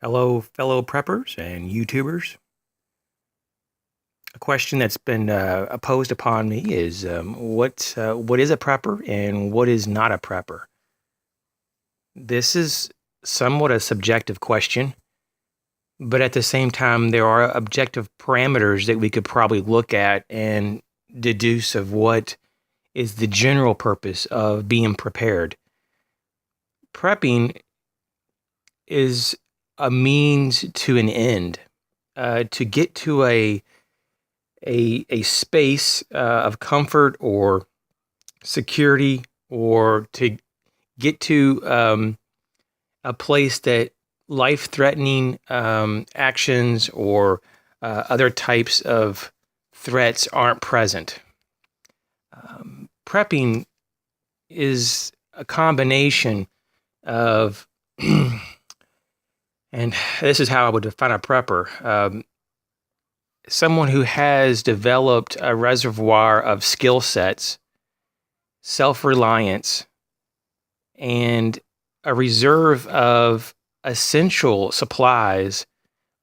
Hello, fellow preppers and YouTubers. A question that's been posed upon me is what is a prepper and what is not a prepper? This is somewhat a subjective question, but at the same time, there are objective parameters that we could probably look at and deduce of what is the general purpose of being prepared. Prepping is a means to an end, to get to a space of comfort or security, or to get to a place that life-threatening actions or other types of threats aren't present. Prepping is a combination of, and this is how I would define a prepper. Someone who has developed a reservoir of skill sets, self-reliance, and a reserve of essential supplies,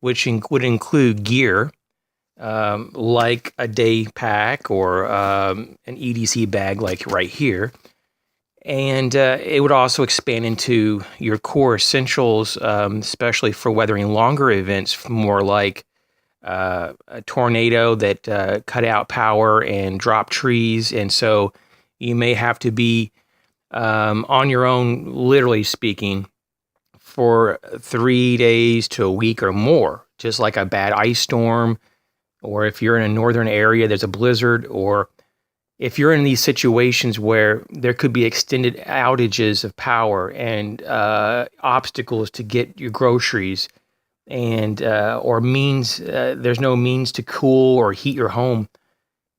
which would include gear, like a day pack or an EDC bag like right here. And it would also expand into your core essentials, especially for weathering longer events, more like a tornado that cut out power and dropped trees. And so you may have to be on your own, literally speaking, for 3 days to a week or more, just like a bad ice storm, or if you're in a northern area, there's a blizzard, or if you're in these situations where there could be extended outages of power and obstacles to get your groceries, and or means there's no means to cool or heat your home,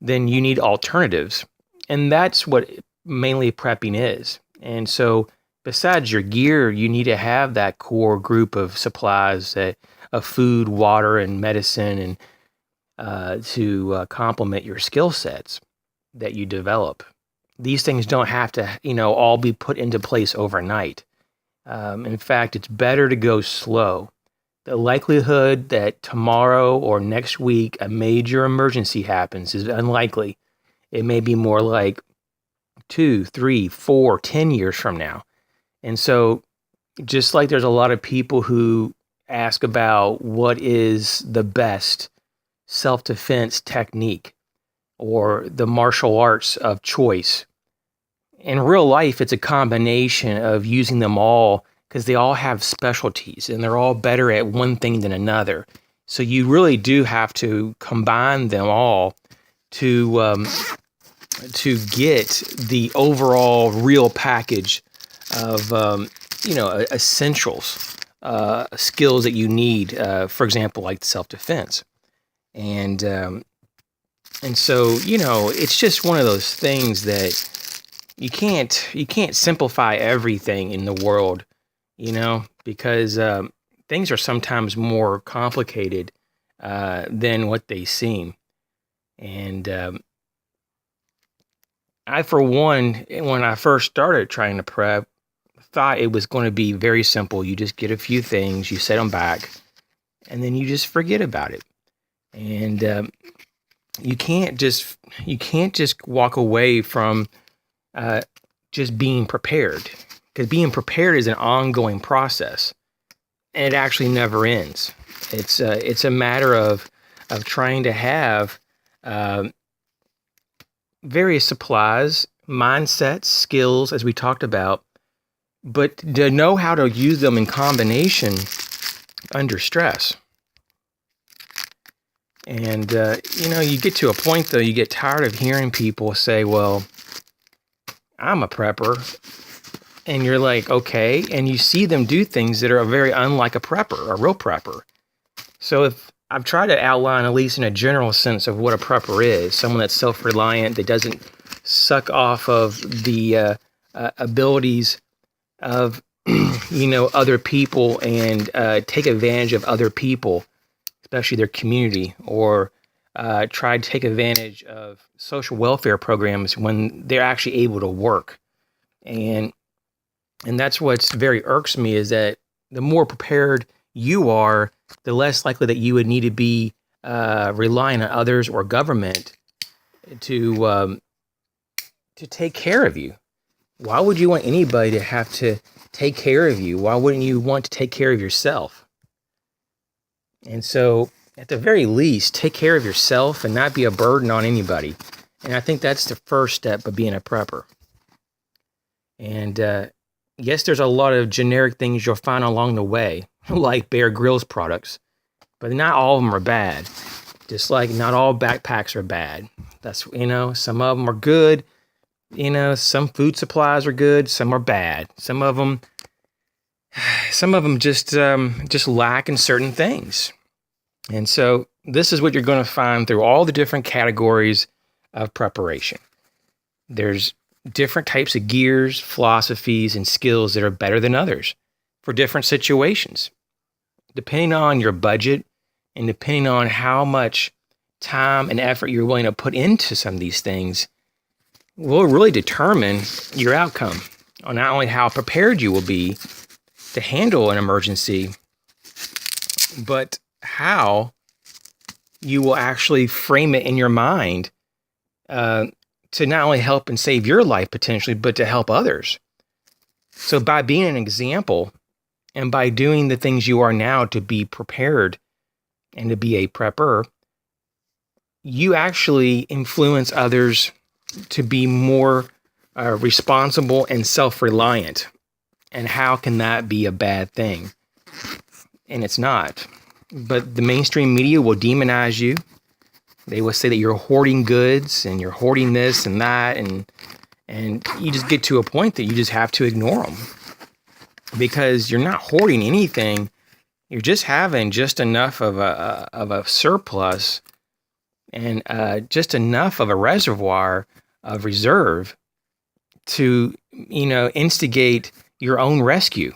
then you need alternatives. And that's what mainly prepping is. And so besides your gear, you need to have that core group of supplies, of food, water, and medicine, and to complement your skill sets that you develop. These things don't have to, all be put into place overnight. In fact, it's better to go slow. The likelihood that tomorrow or next week a major emergency happens is unlikely. It may be more like 2, 3, 4, 10 years from now. And so, just like there's a lot of people who ask about what is the best self-defense technique or the martial arts of choice, in real life, it's a combination of using them all, because they all have specialties and they're all better at one thing than another. So you really do have to combine them all to get the overall real package of essentials, skills that you need. For example, like self-defense, and so it's just one of those things that you can't simplify everything in the world, because things are sometimes more complicated than what they seem. And I, for one, when I first started trying to prep, thought it was going to be very simple. You just get a few things, you set them back, and then you just forget about it. And you can't just walk away from just being prepared, because being prepared is an ongoing process, and it actually never ends. It's a matter of trying to have various supplies, mindsets, skills, as we talked about, but to know how to use them in combination under stress. And you get to a point, though, you get tired of hearing people say, well, I'm a prepper. And you're like, okay. And you see them do things that are very unlike a prepper, a real prepper. So if I've tried to outline, at least in a general sense, of what a prepper is, someone that's self-reliant, that doesn't suck off of the abilities of, other people, and take advantage of other people, especially their community, or try to take advantage of social welfare programs when they're actually able to work. And that's what's very irks me, is that the more prepared you are, the less likely that you would need to be relying on others or government to take care of you. Why would you want anybody to have to take care of you? Why wouldn't you want to take care of yourself? And so, at the very least, take care of yourself and not be a burden on anybody. And I think that's the first step of being a prepper. And yes, there's a lot of generic things you'll find along the way, like Bear Grylls products, but not all of them are bad. Just like not all backpacks are bad. That's, some of them are good. Some food supplies are good. Some are bad. Some of them just lack in certain things. And so this is what you're going to find through all the different categories of preparation. There's different types of gears, philosophies, and skills that are better than others for different situations. Depending on your budget and depending on how much time and effort you're willing to put into some of these things will really determine your outcome on not only how prepared you will be to handle an emergency, but how you will actually frame it in your mind to not only help and save your life potentially, but to help others. So by being an example and by doing the things you are now to be prepared and to be a prepper, you actually influence others to be more responsible and self-reliant. And how can that be a bad thing? And it's not. But the mainstream media will demonize you. They will say that you're hoarding goods and you're hoarding this and that, and you just get to a point that you just have to ignore them because you're not hoarding anything. You're just having just enough of a surplus and just enough of a reservoir of reserve to instigate your own rescue.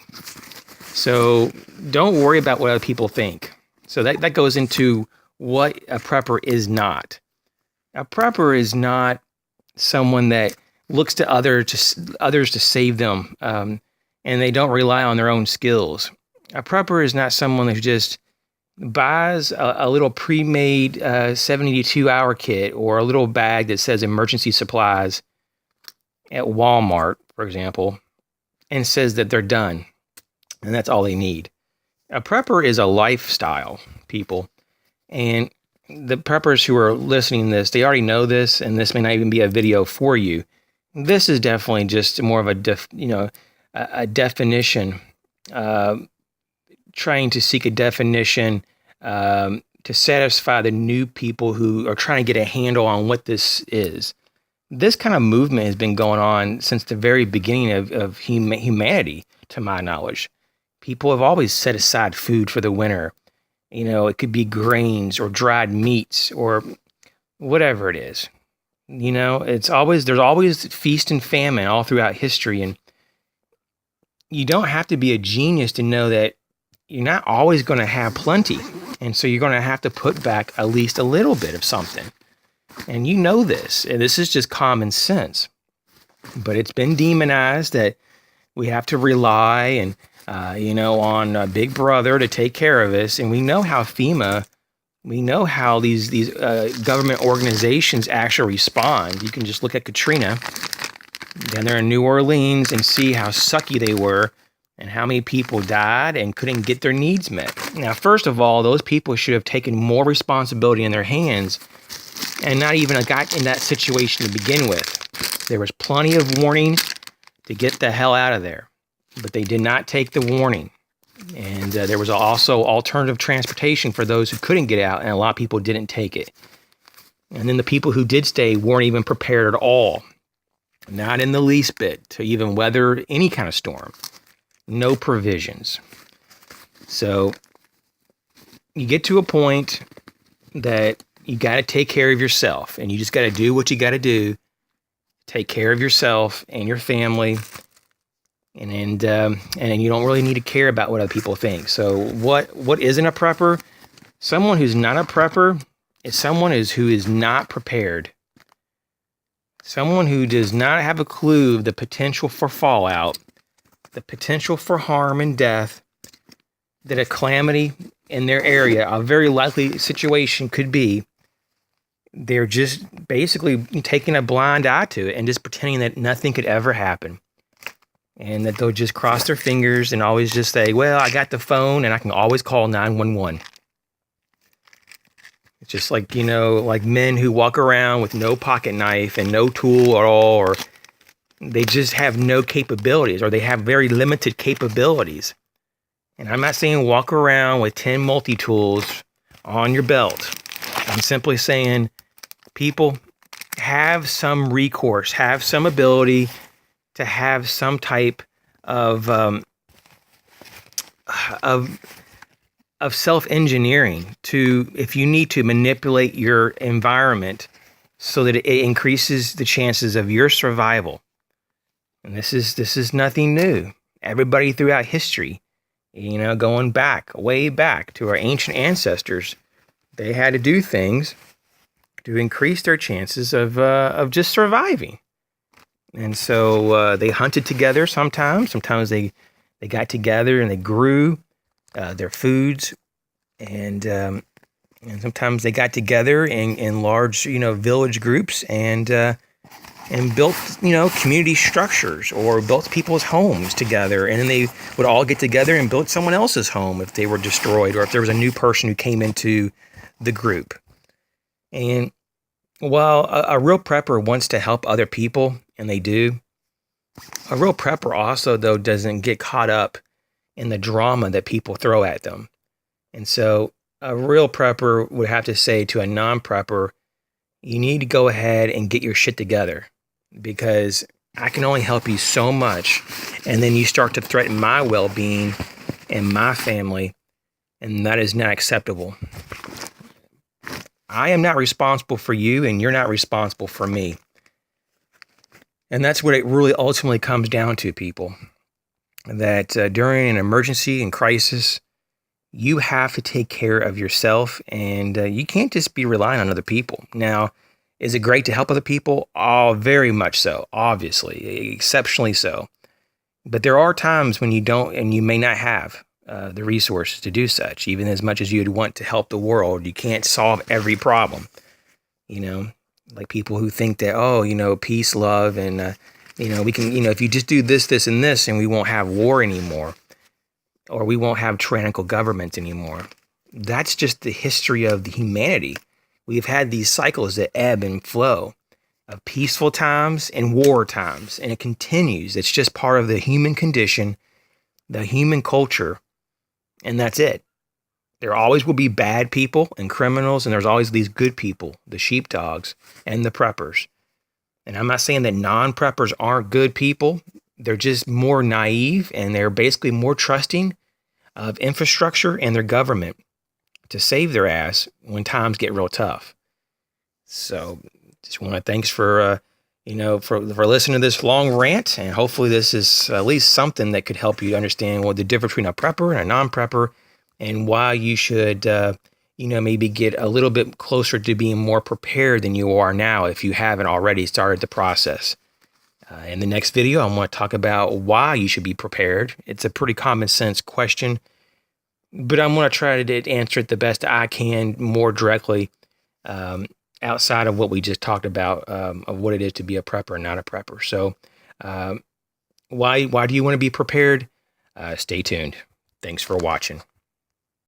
So don't worry about what other people think. So that goes into what a prepper is not. A prepper is not someone that looks to others to save them, and they don't rely on their own skills. A prepper is not someone who just buys a little pre-made 72-hour kit or a little bag that says emergency supplies at Walmart, for example, and says that they're done, and that's all they need. A prepper is a lifestyle, people. And the preppers who are listening to this, they already know this, and this may not even be a video for you. This is definitely just more of a definition, trying to seek a definition to satisfy the new people who are trying to get a handle on what this is. This kind of movement has been going on since the very beginning of humanity, to my knowledge. People have always set aside food for the winter. It could be grains or dried meats or whatever it is. There's always feast and famine all throughout history. And you don't have to be a genius to know that you're not always going to have plenty. And so you're going to have to put back at least a little bit of something. And you know this, and this is just common sense. But it's been demonized that we have to rely and on Big Brother to take care of us. And we know how FEMA, we know how these government organizations actually respond. You can just look at Katrina down there in New Orleans and see how sucky they were and how many people died and couldn't get their needs met. Now, first of all, those people should have taken more responsibility in their hands and not even got in that situation to begin with. There was plenty of warning to get the hell out of there. But they did not take the warning. And there was also alternative transportation for those who couldn't get out, and a lot of people didn't take it. And then the people who did stay weren't even prepared at all. Not in the least bit to even weather any kind of storm. No provisions. So you get to a point that you got to take care of yourself, and you just got to do what you got to do. Take care of yourself and your family. And you don't really need to care about what other people think. So what isn't a prepper? Someone who's not a prepper is someone who is not prepared. Someone who does not have a clue of the potential for fallout, the potential for harm and death, that a calamity in their area, a very likely situation could be, they're just basically taking a blind eye to it and just pretending that nothing could ever happen. And that they'll just cross their fingers and always just say, well, I got the phone and I can always call 911. It's just like, like men who walk around with no pocket knife and no tool at all, or they just have no capabilities, or they have very limited capabilities. And I'm not saying walk around with 10 multi-tools on your belt. I'm simply saying people have some recourse, have some ability to have some type of self-engineering to, if you need to manipulate your environment so that it increases the chances of your survival. And this is nothing new. Everybody throughout history, going back, way back to our ancient ancestors, they had to do things to increase their chances of just surviving. And so they hunted together sometimes. Sometimes they got together and they grew their foods. And sometimes they got together in large, village groups and built, community structures, or built people's homes together. And then they would all get together and build someone else's home if they were destroyed, or if there was a new person who came into the group. And while a real prepper wants to help other people, and they do, a real prepper also, though, doesn't get caught up in the drama that people throw at them. And so a real prepper would have to say to a non-prepper, you need to go ahead and get your shit together, because I can only help you so much. And then you start to threaten my well-being and my family, and that is not acceptable. I am not responsible for you, and you're not responsible for me. And that's what it really ultimately comes down to, people. That during an emergency and crisis, you have to take care of yourself, and you can't just be relying on other people. Now, is it great to help other people? Oh, very much so, obviously, exceptionally so. But there are times when you don't, and you may not have the resources to do such. Even as much as you'd want to help the world, you can't solve every problem. Like people who think that, peace, love, and, we can, if you just do this, this, and this, and we won't have war anymore, or we won't have tyrannical governments anymore. That's just the history of the humanity. We've had these cycles that ebb and flow of peaceful times and war times, and it continues. It's just part of the human condition, the human culture, and that's it. There always will be bad people and criminals, and there's always these good people, the sheepdogs and the preppers. And I'm not saying that non-preppers aren't good people. They're just more naive, and they're basically more trusting of infrastructure and their government to save their ass when times get real tough. So just want to thanks for listening to this long rant, and hopefully this is at least something that could help you understand what the difference between a prepper and a non-prepper, and why you should, maybe get a little bit closer to being more prepared than you are now if you haven't already started the process. In the next video, I want to talk about why you should be prepared. It's a pretty common sense question, but I'm going to try to answer it the best I can, more directly, outside of what we just talked about, of what it is to be a prepper and not a prepper. So why do you want to be prepared? Stay tuned. Thanks for watching.